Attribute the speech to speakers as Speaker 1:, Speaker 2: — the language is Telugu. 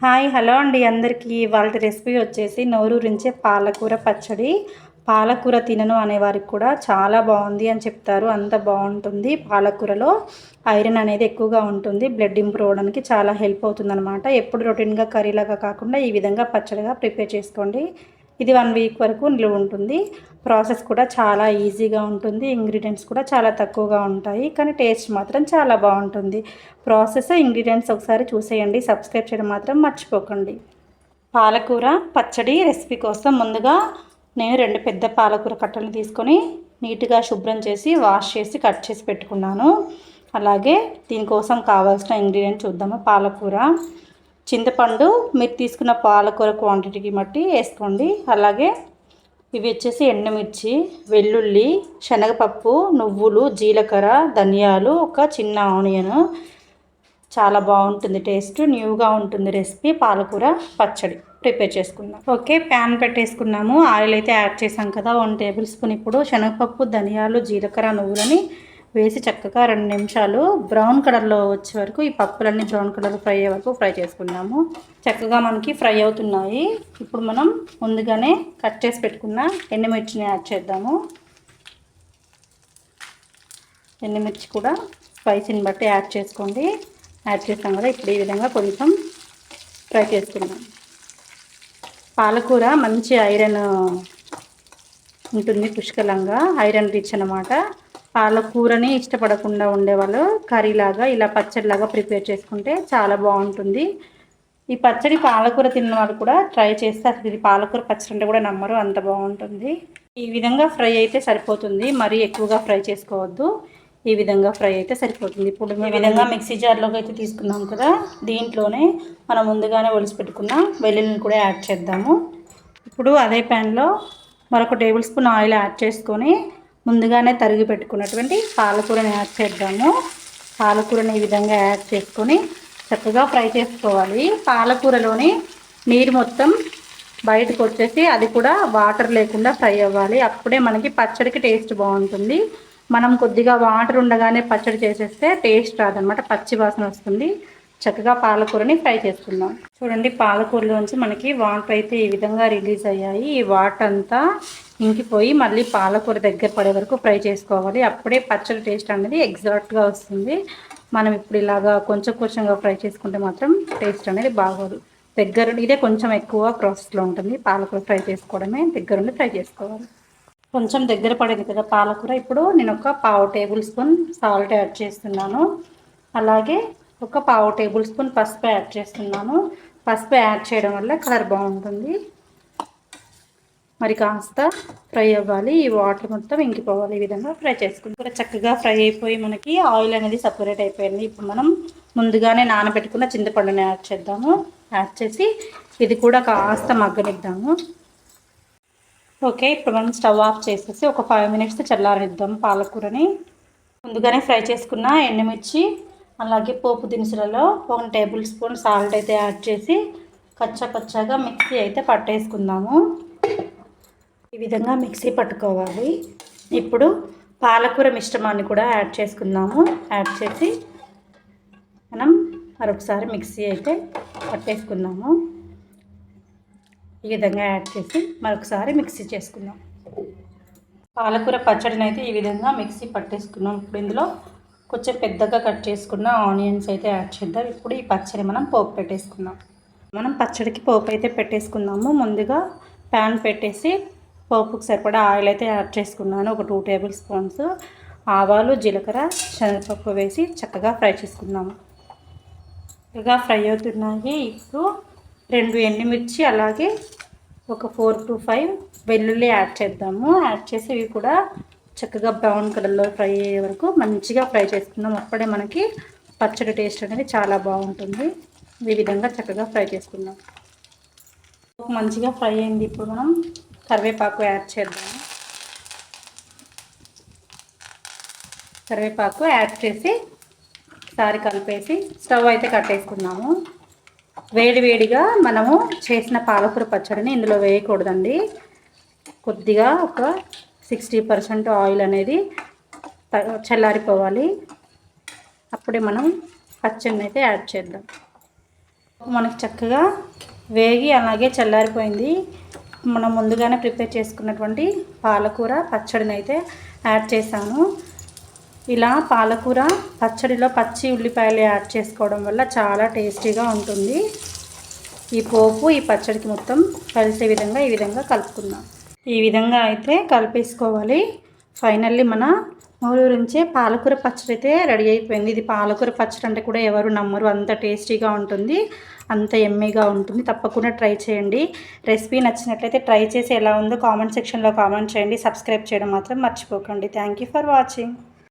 Speaker 1: హాయ్ హలో అండి అందరికీ. వాళ్ళ రెసిపీ వచ్చేసి నోరూరించే పాలకూర పచ్చడి. పాలకూర తినను అనేవారికి కూడా చాలా బాగుంది అని చెప్తారు. అంత బాగుంటుంది. పాలకూరలో ఐరన్ అనేది ఎక్కువగా ఉంటుంది. బ్లడ్ ఇంప్రూవ్ అవ్వడానికి చాలా హెల్ప్ అవుతుందన్నమాట. ఎప్పుడు రొటీన్గా కర్రీలాగా కాకుండా ఈ విధంగా పచ్చడిగా ప్రిపేర్ చేసుకోండి. ఇది 1 వీక్ వరకు నిలువ ఉంటుంది. ప్రాసెస్ కూడా చాలా ఈజీగా ఉంటుంది. ఇంగ్రీడియంట్స్ కూడా చాలా తక్కువగా ఉంటాయి, కానీ టేస్ట్ మాత్రం చాలా బాగుంటుంది. ప్రాసెస్ ఇంగ్రీడియంట్స్ ఒకసారి చూసేయండి. సబ్స్క్రైబ్ చేయడం మాత్రం మర్చిపోకండి. పాలకూర పచ్చడి రెసిపీ కోసం ముందుగా నేను 2 పెద్ద పాలకూర కట్టలు తీసుకొని నీట్గా శుభ్రం చేసి వాష్ చేసి కట్ చేసి పెట్టుకున్నాను. అలాగే దీనికోసం కావాల్సిన ఇంగ్రీడియంట్స్ చూద్దాము. పాలకూర, చింతపండు మీరు తీసుకున్న పాలకూర క్వాంటిటీకి బట్టి వేసుకోండి. అలాగే ఇవి వచ్చేసి ఎండుమిర్చి, వెల్లుల్లి, శనగపప్పు, నువ్వులు, జీలకర్ర, ధనియాలు, ఒక చిన్న ఆనియన్. చాలా బాగుంటుంది, టేస్ట్ న్యూగా ఉంటుంది రెసిపీ. పాలకూర పచ్చడి ప్రిపేర్ చేసుకుందాం. ఓకే, ప్యాన్ పెట్టేసుకున్నాము. ఆయిల్ అయితే యాడ్ చేసాం కదా, 1 టేబుల్ స్పూన్. ఇప్పుడు శనగపప్పు, ధనియాలు, జీలకర్ర, నువ్వులని వేసి చక్కగా 2 నిమిషాలు బ్రౌన్ కలర్లో వచ్చే వరకు, ఈ పప్పులన్నీ బ్రౌన్ కలర్ ఫ్రై అయ్యే వరకు ఫ్రై చేసుకున్నాము. చక్కగా మనకి ఫ్రై అవుతున్నాయి. ఇప్పుడు మనం ముందుగానే కట్ చేసి పెట్టుకున్న ఎండుమిర్చిని యాడ్ చేద్దాము. ఎండుమిర్చి కూడా స్పైసీని బట్టి యాడ్ చేసుకోండి. యాడ్ చేస్తాం కదా, ఇప్పుడు ఈ విధంగా కొంచెం ఫ్రై చేసుకుందాం. పాలకూర మంచి ఐరన్ ఉంటుంది, పుష్కలంగా ఐరన్ రిచ్ అనమాట. పాలకూరని ఇష్టపడకుండా ఉండేవాళ్ళు కర్రీలాగా ఇలా పచ్చడిలాగా ప్రిపేర్ చేసుకుంటే చాలా బాగుంటుంది. ఈ పచ్చడి పాలకూర తిన్న వాళ్ళు కూడా ట్రై చేస్తే అసలు ఇది పాలకూర పచ్చడి అంటే కూడా నమ్మరు, అంత బాగుంటుంది. ఈ విధంగా ఫ్రై అయితే సరిపోతుంది, మరీ ఎక్కువగా ఫ్రై చేసుకోవద్దు. ఈ విధంగా ఫ్రై అయితే సరిపోతుంది. ఇప్పుడు ఈ విధంగా మిక్సీ జార్లోకి అయితే తీసుకున్నాం కదా, దీంట్లోనే మనం ముందుగానే ఒలిసి పెట్టుకున్న వెల్లుల్లిని కూడా యాడ్ చేద్దాము. ఇప్పుడు అదే ప్యాన్లో మరొక టేబుల్ స్పూన్ ఆయిల్ యాడ్ చేసుకొని ముందుగానే తరిగి పెట్టుకున్నటువంటి పాలకూరని యాడ్ చేద్దాము. పాలకూరని ఈ విధంగా యాడ్ చేసుకొని చక్కగా ఫ్రై చేసుకోవాలి. పాలకూరలోని నీరు మొత్తం బయటకు వచ్చేసి అది కూడా వాటర్ లేకుండా ఫ్రై అవ్వాలి. అప్పుడే మనకి పచ్చడికి టేస్ట్ బాగుంటుంది. మనం కొద్దిగా వాటర్ ఉండగానే పచ్చడి చేసేస్తే టేస్ట్ రాదనమాట, పచ్చి వాసన వస్తుంది. చక్కగా పాలకూరని ఫ్రై చేసుకుందాం. చూడండి, పాలకూరలోంచి మనకి వాటర్ అయితే ఈ విధంగా రిలీజ్ అయ్యాయి. ఈ వాటర్ అంతా ఇంకిపోయి మళ్ళీ పాలకూర దగ్గర పడే వరకు ఫ్రై చేసుకోవాలి. అప్పుడే పచ్చడి టేస్ట్ అనేది ఎగ్జాక్ట్గా వస్తుంది. మనం ఇప్పుడు ఇలాగా కొంచెం కొంచెంగా ఫ్రై చేసుకుంటే మాత్రం టేస్ట్ అనేది బాగోదు. ఇదే కొంచెం ఎక్కువ ప్రాసెస్లో ఉంటుంది. పాలకూర ఫ్రై చేసుకోవడమే, దగ్గరుండి ఫ్రై చేసుకోవాలి. కొంచెం దగ్గర పడింది కదా పాలకూర. ఇప్పుడు నేను ఒక 1/2 టేబుల్ స్పూన్ సాల్ట్ యాడ్ చేస్తున్నాను. అలాగే ఒక 1/2 టేబుల్ స్పూన్ పసుపు యాడ్ చేస్తున్నాను. పసుపు యాడ్ చేయడం వల్ల కలర్ బాగుంటుంది. మరి కాస్త ఫ్రై అవ్వాలి, ఈ వాటర్ మొత్తం ఇంకిపోవాలి. ఈ విధంగా ఫ్రై చేసుకుంటాం. కూడా చక్కగా ఫ్రై అయిపోయి మనకి ఆయిల్ అనేది సపరేట్ అయిపోయింది. ఇప్పుడు మనం ముందుగానే నానబెట్టుకున్న చింతపండుని యాడ్ చేద్దాము. యాడ్ చేసి ఇది కూడా కాస్త మగ్గనిద్దాము. ఓకే, ఇప్పుడు మనం స్టవ్ ఆఫ్ చేసేసి ఒక 5 మినిట్స్ చల్లారిద్దాం పాలకూరని. ముందుగానే ఫ్రై చేసుకున్న ఎండుమిర్చి అలాగే పోపు దినుసులలో 1 టేబుల్ స్పూన్ సాల్ట్ అయితే యాడ్ చేసి కచ్చపచ్చగా మిక్సీ అయితే పట్టేసుకుందాము. ఈ విధంగా మిక్సీ పట్టుకోవాలి. ఇప్పుడు పాలకూర మిశ్రమాన్ని కూడా యాడ్ చేసుకుందాము. యాడ్ చేసి మనం మరొకసారి మిక్సీ అయితే పట్టేసుకుందాము. ఈ విధంగా యాడ్ చేసి మరొకసారి మిక్సీ చేసుకుందాం. పాలకూర పచ్చడిని అయితే ఈ విధంగా మిక్సీ పట్టేసుకున్నాం. ఇప్పుడు ఇందులో కొంచెం పెద్దగా కట్ చేసుకున్న ఆనియన్స్ అయితే యాడ్ చేద్దాం. ఇప్పుడు ఈ పచ్చడి మనం పోపు పెట్టేసుకుందాం. మనం పచ్చడికి పోపు అయితే పెట్టేసుకుందాము. ముందుగా ప్యాన్ పెట్టేసి పోపుకు సరిపడా ఆయిల్ అయితే యాడ్ చేసుకున్నాను. ఒక 2 టేబుల్ స్పూన్స్ ఆవాలు, జీలకర్ర, శనగపప్పు వేసి చక్కగా ఫ్రై చేసుకుందాము. చక్కగా ఫ్రై అవుతున్నాయి. ఇప్పుడు 2 ఎండుమిర్చి అలాగే ఒక 4 to 5 వెల్లుల్లి యాడ్ చేద్దాము. యాడ్ చేసి ఇవి కూడా చక్కగా బ్రౌన్ కలర్లో ఫ్రై అయ్యే వరకు మంచిగా ఫ్రై చేసుకుందాం. అప్పుడే మనకి పచ్చడి టేస్ట్ అనేది చాలా బాగుంటుంది. ఈ విధంగా చక్కగా ఫ్రై చేసుకుందాం. మంచిగా ఫ్రై అయింది. ఇప్పుడు మనం కరివేపాకు యాడ్ చేద్దాము. కరివేపాకు యాడ్ చేసి ఒకసారి కలిపేసి స్టవ్ అయితే కట్టేసుకుందాము. వేడివేడిగా మనము చేసిన పాలకూర పచ్చడిని ఇందులో వేయకూడదండి. కొద్దిగా ఒక 60% ఆయిల్ అనేది చల్లారిపోవాలి. అప్పుడే మనం పచ్చడిని అయితే యాడ్ చేద్దాం. మనకు చక్కగా వేగి అలాగే చల్లారిపోయింది. మనం ముందుగానే ప్రిపేర్ చేసుకున్నటువంటి పాలకూర పచ్చడిని అయితే యాడ్ చేశాను. ఇలా పాలకూర పచ్చడిలో పచ్చి ఉల్లిపాయలు యాడ్ చేసుకోవడం వల్ల చాలా టేస్టీగా ఉంటుంది. ఈ పోపు ఈ పచ్చడికి మొత్తం కలిసే విధంగా ఈ విధంగా కలుపుకుందాం. ఈ విధంగా అయితే కలిపేసుకోవాలి. ఫైనల్లీ మన ఊరూరించే పాలకూర పచ్చడి అయితే రెడీ అయిపోయింది. ఇది పాలకూర పచ్చడి అంటే కూడా ఎవరు నమ్మరు, అంత టేస్టీగా ఉంటుంది, అంత ఎమ్మీగా ఉంటుంది. తప్పకుండా ట్రై చేయండి. రెసిపీ నచ్చినట్లయితే ట్రై చేసి ఎలా ఉందో కామెంట్ సెక్షన్లో కామెంట్ చేయండి. సబ్స్క్రైబ్ చేయడం మాత్రం మర్చిపోకండి. Thank you for watching.